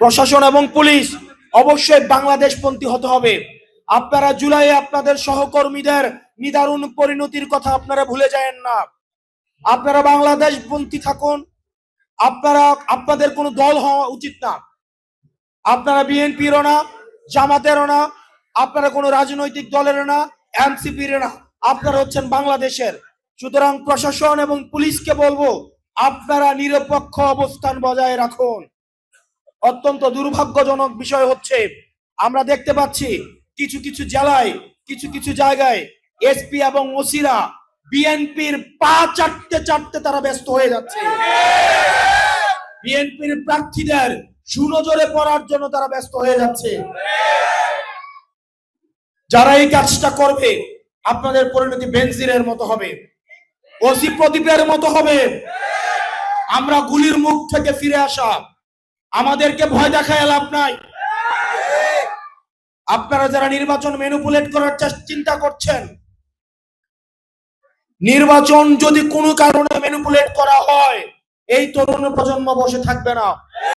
প্রশাসন এবং পুলিশ অবশ্যই বাংলাদেশপন্থী হতে হবে। আপনারা জুলাইয়ে আপনাদের সহকর্মীদের নিদারুণ পরিণতির কথা আপনারা ভুলে যায়েন না। আপনারা বাংলাদেশপন্থী থাকুন। আপনাদের কোনো দল হওয়া উচিত না। আপনারা বিএনপিরও না, জামাতেরও না, আপনারা কোনো রাজনৈতিক দলেরও না, এনসিপির না, আপনারা হচ্ছেন বাংলাদেশের। সুতরাং প্রশাসন এবং পুলিশকে বলবো, আপনারা নিরপেক্ষ অবস্থান বজায় রাখুন। অত্যন্ত দুর্ভাগ্যজনক বিষয় হচ্ছে, আমরা দেখতে পাচ্ছি কিছু কিছু জেলায়, কিছু কিছু জায়গায় এসপি এবং ওসিরা বিএনপির পা চাটতে চাটতে তারা ব্যস্ত হয়ে যাচ্ছে। বিএনপির প্রার্থীদের সুনজরে পড়ার জন্য তারা ব্যস্ত হয়ে যাচ্ছে। যারা এই কাজটা করবে, আপনাদের পরিণতি বেনজিরের মতো হবে, ওসি প্রদীপের মতো হবে। আমরা গুলির মুখ থেকে ফিরে আসা, আমাদেরকে ভয় দেখায় লাভ নাই। আপনারা যারা নির্বাচন ম্যানিপুলেট করার চিন্তা করছেন, নির্বাচন যদি কোনো কারণে ম্যানিপুলেট করা হয়, এই তরুণ প্রজন্ম বসে থাকবে না।